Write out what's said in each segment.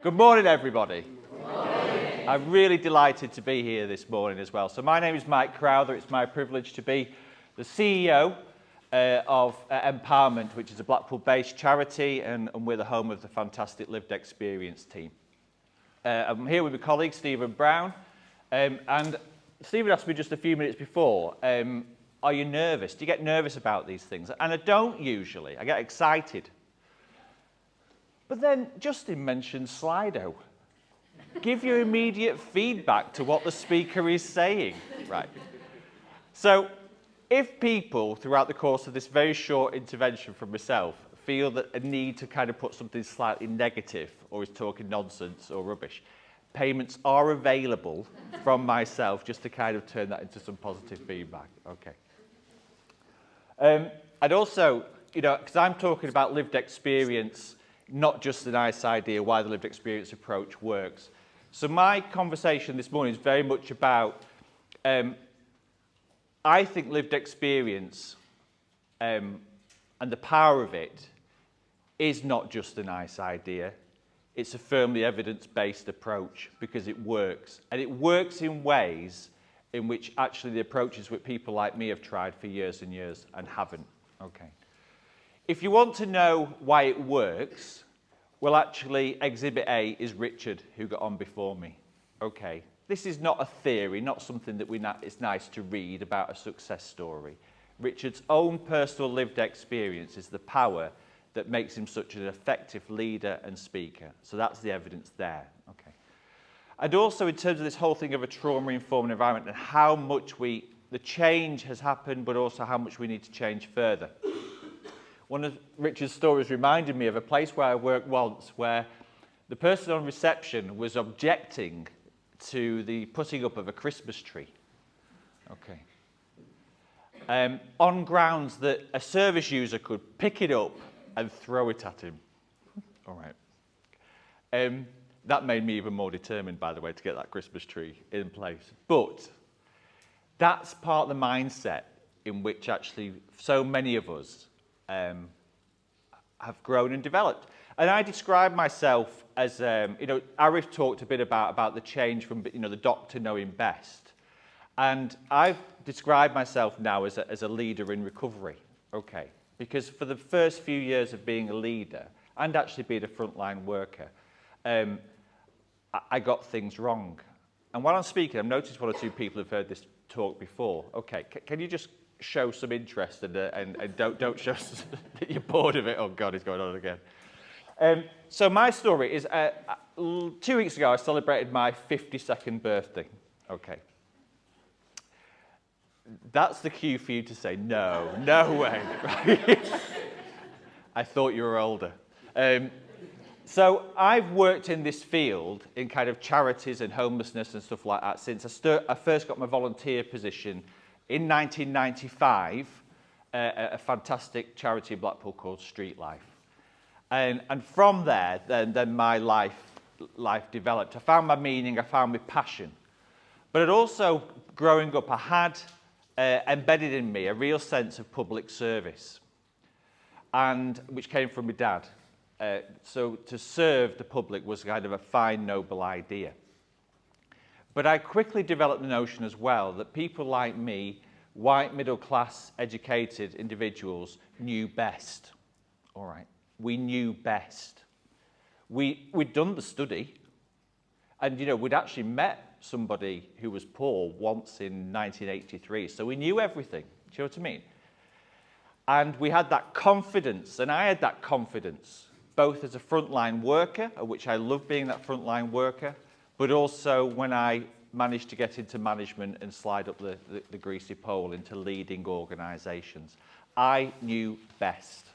Good morning, everybody. Good morning. I'm really delighted to be here this morning as well. So my name is Mike Crowther. It's my privilege to be the CEO of Empowerment, which is a Blackpool-based charity, and we're the home of the fantastic lived experience team. I'm here with my colleague, Stephen Brown, and Stephen asked me just a few minutes before, are you nervous? Do you get nervous about these things? And I don't usually. I get excited. But then Justin mentioned Slido. Give your immediate feedback to what the speaker is saying. Right. So if people, throughout the course of this very short intervention from myself, feel that a need to kind of put something slightly negative or is talking nonsense or rubbish, payments are available from myself just to kind of turn that into some positive feedback. Okay. I'd also, because I'm talking about lived experience, not just a nice idea why the lived experience approach works. So my conversation this morning is very much about, I think lived experience and the power of it is not just a nice idea. It's a firmly evidence-based approach because it works. And it works in ways in which actually the approaches that people like me have tried for years and years and haven't. Okay. If you want to know why it works, well, actually, Exhibit A is Richard, who got on before me. Okay, this is not a theory, not something that it's nice to read about a success story. Richard's own personal lived experience is the power that makes him such an effective leader and speaker. So that's the evidence there. Okay. And also, in terms of this whole thing of a trauma-informed environment and how much the change has happened, but also how much we need to change further. One of Richard's stories reminded me of a place where I worked once where the person on reception was objecting to the putting up of a Christmas tree. Okay. On grounds that a service user could pick it up and throw it at him. All right. That made me even more determined, by the way, to get that Christmas tree in place. But that's part of the mindset in which actually so many of us have grown and developed. And I describe myself as, Arif talked a bit about the change from, the doctor knowing best. And I've described myself now as a leader in recovery, okay? Because for the first few years of being a leader and actually being a frontline worker, I got things wrong. And while I'm speaking, I've noticed one or two people have heard this talk before. Okay, can you just show some interest and don't show that you're bored of it. Oh God, it's going on again. So my story is 2 weeks ago I celebrated my 52nd birthday. Okay. That's the cue for you to say no way. I thought you were older. So I've worked in this field in kind of charities and homelessness and stuff like that since I first got my volunteer position in 1995, a fantastic charity in Blackpool called Street Life. And from there, then my life developed. I found my meaning, I found my passion. But it also, growing up, I had embedded in me a real sense of public service, and which came from my dad. So to serve the public was kind of a fine, noble idea. But I quickly developed the notion as well that people like me, white, middle-class, educated individuals, knew best. All right, we knew best. We'd done the study, and we'd actually met somebody who was poor once in 1983, so we knew everything. Do you know what I mean? And we had that confidence, and I had that confidence, both as a frontline worker, of which I love being that frontline worker, but also when I managed to get into management and slide up the greasy pole into leading organisations. I knew best.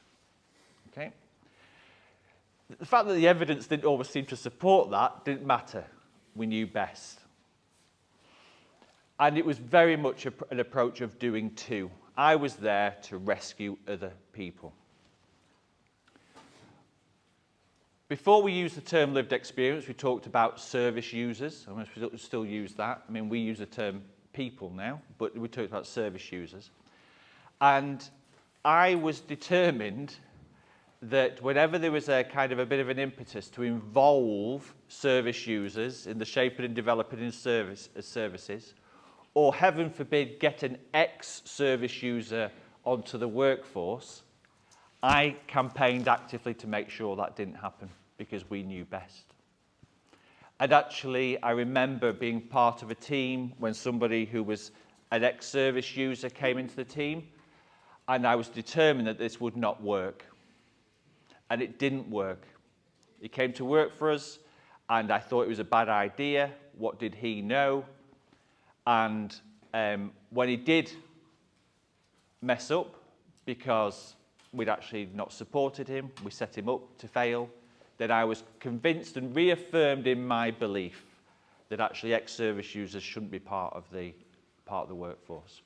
Okay? The fact that the evidence didn't always seem to support that didn't matter. We knew best. And it was very much an approach of doing two. I was there to rescue other people. Before we used the term lived experience, we talked about service users. I mean, we still use that. I mean, we use the term people now, but we talked about service users. And I was determined that whenever there was a kind of a bit of an impetus to involve service users in the shaping and developing of services, or heaven forbid, get an ex-service user onto the workforce, I campaigned actively to make sure that didn't happen because we knew best. And actually, I remember being part of a team when somebody who was an ex-service user came into the team, and I was determined that this would not work. And it didn't work. He came to work for us, and I thought it was a bad idea. What did he know? And when he did mess up, because we'd actually not supported him, we set him up to fail, then I was convinced and reaffirmed in my belief that actually ex-service users shouldn't be part of the workforce.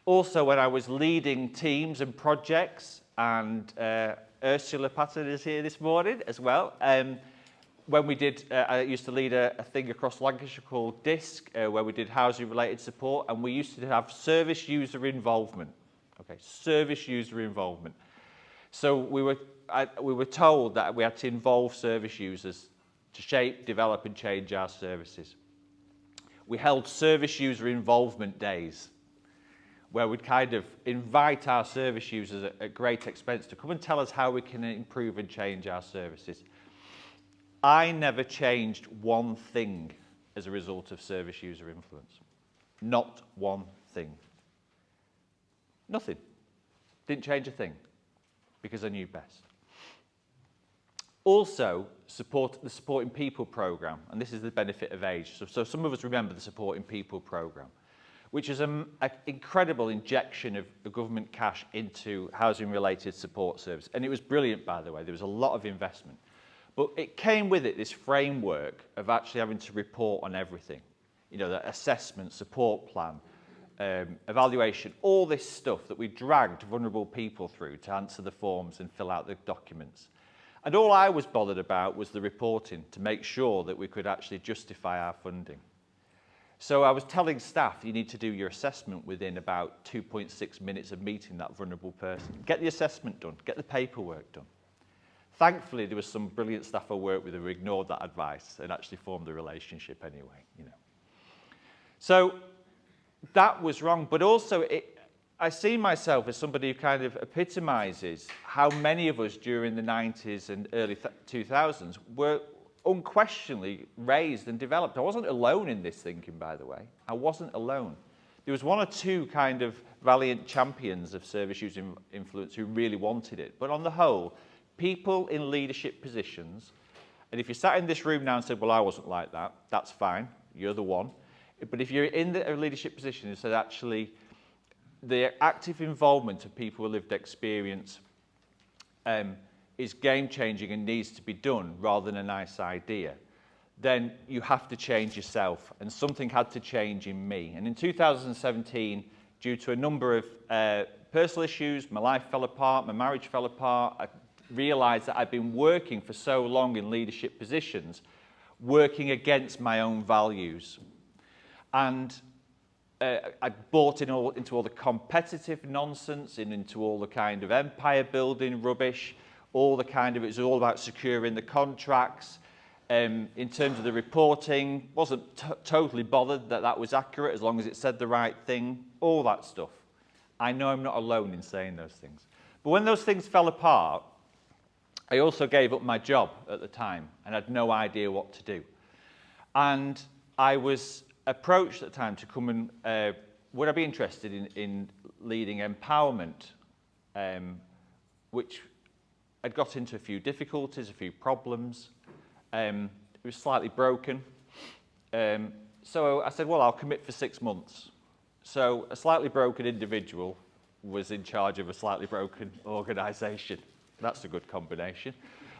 Also, when I was leading teams and projects, and Ursula Patton is here this morning as well, when we did, I used to lead a thing across Lancashire called DISC, where we did housing-related support, and we used to have service user involvement. Okay, service user involvement. So we were told that we had to involve service users to shape, develop, and change our services. We held service user involvement days, where we'd kind of invite our service users at great expense to come and tell us how we can improve and change our services. I never changed one thing as a result of service user influence. Not one thing. Nothing. Didn't change a thing because I knew best. Also, the Supporting People programme, and this is the benefit of age. So some of us remember the Supporting People programme, which is an incredible injection of the government cash into housing-related support service. And it was brilliant, by the way. There was a lot of investment. But it came with it, this framework of actually having to report on everything. You know, the assessment, support plan, evaluation, all this stuff that we dragged vulnerable people through to answer the forms and fill out the documents. And all I was bothered about was the reporting to make sure that we could actually justify our funding. So I was telling staff, you need to do your assessment within about 2.6 minutes of meeting that vulnerable person. Get the assessment done, get the paperwork done. Thankfully, there was some brilliant staff I worked with who ignored that advice and actually formed a relationship anyway, you know. So that was wrong, but also I see myself as somebody who kind of epitomizes how many of us during the 90s and early 2000s were unquestionably raised and developed. I wasn't alone in this thinking, by the way. I wasn't alone. There was one or two kind of valiant champions of service user influence who really wanted it. But on the whole, people in leadership positions, and if you sat in this room now and said, well, I wasn't like that, that's fine, you're the one. But if you're in a leadership position and said, actually, the active involvement of people with lived experience is game-changing and needs to be done rather than a nice idea, then you have to change yourself. And something had to change in me. And in 2017, due to a number of personal issues, my life fell apart, my marriage fell apart, I realised that I'd been working for so long in leadership positions, working against my own values. And I bought into all the competitive nonsense, into all the kind of empire building rubbish, all the kind of, it was all about securing the contracts. In terms of the reporting, wasn't totally bothered that that was accurate as long as it said the right thing, all that stuff. I know I'm not alone in saying those things. But when those things fell apart, I also gave up my job at the time and had no idea what to do. And I was approached at the time to come and, would I be interested in leading empowerment, which I'd got into a few difficulties, a few problems. It was slightly broken. So I said, well, I'll commit for 6 months. So a slightly broken individual was in charge of a slightly broken organisation. That's a good combination.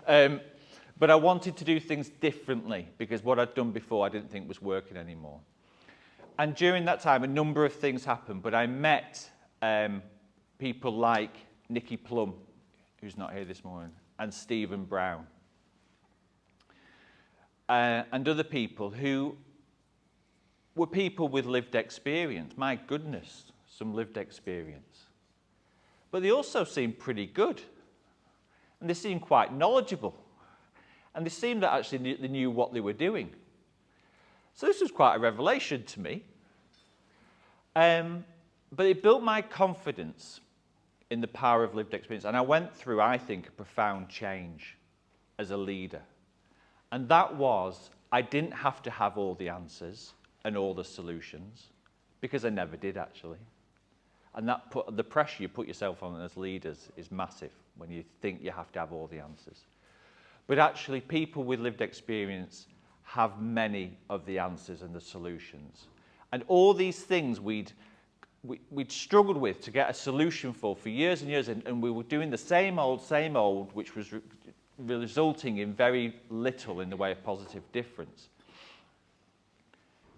But I wanted to do things differently because what I'd done before I didn't think was working anymore. And during that time, a number of things happened, but I met people like Nicky Plum, who's not here this morning, and Stephen Brown, and other people who were people with lived experience. My goodness, some lived experience. But they also seemed pretty good. And they seemed quite knowledgeable. And they seemed that actually they knew what they were doing. So this was quite a revelation to me. But it built my confidence in the power of lived experience. And I went through, I think, a profound change as a leader. And that was, I didn't have to have all the answers and all the solutions, because I never did, actually. And the pressure you put yourself on as leaders is massive when you think you have to have all the answers. But actually, people with lived experience have many of the answers and the solutions. And all these things we'd struggled with to get a solution for years and years, and we were doing the same old, which was resulting in very little in the way of positive difference.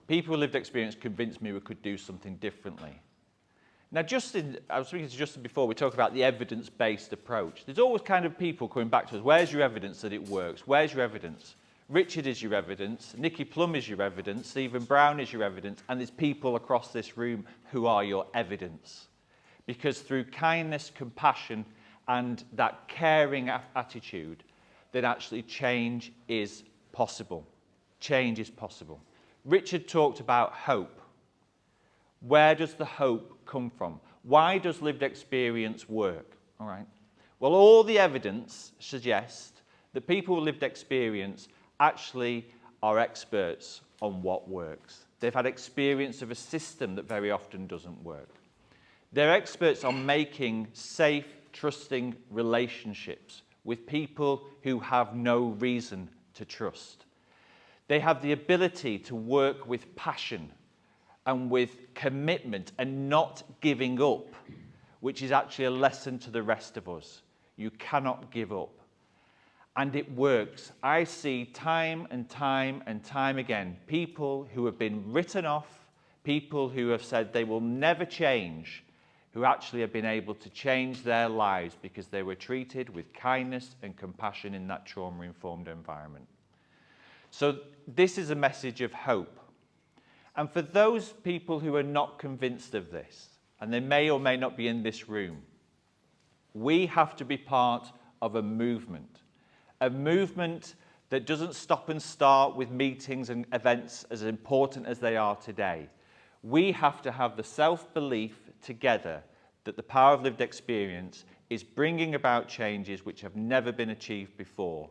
People with lived experience convinced me we could do something differently. Now, I was speaking to Justin before, we talk about the evidence-based approach. There's always kind of people coming back to us, where's your evidence that it works? Where's your evidence? Richard is your evidence, Nicky Plum is your evidence, Stephen Brown is your evidence, and there's people across this room who are your evidence. Because through kindness, compassion, and that caring attitude, then actually change is possible. Change is possible. Richard talked about hope. Where does the hope come from? Why does lived experience work? All right. Well, all the evidence suggests that people with lived experience actually are experts on what works. They've had experience of a system that very often doesn't work. They're experts on making safe, trusting relationships with people who have no reason to trust. They have the ability to work with passion and with commitment and not giving up, which is actually a lesson to the rest of us. You cannot give up. And it works. I see time and time and time again people who have been written off, people who have said they will never change, who actually have been able to change their lives because they were treated with kindness and compassion in that trauma-informed environment. So this is a message of hope. And for those people who are not convinced of this, and they may or may not be in this room, we have to be part of a movement that doesn't stop and start with meetings and events as important as they are today. We have to have the self-belief together that the power of lived experience is bringing about changes which have never been achieved before.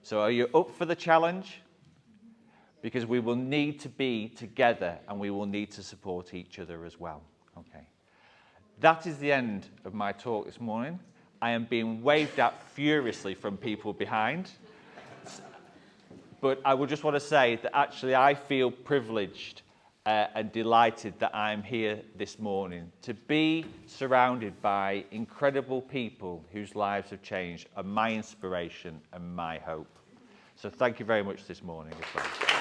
So are you up for the challenge? Because we will need to be together and we will need to support each other as well. Okay. That is the end of my talk this morning. I am being waved at furiously from people behind. But I would just want to say that actually I feel privileged and delighted that I'm here this morning to be surrounded by incredible people whose lives have changed, are my inspiration and my hope. So thank you very much this morning as well.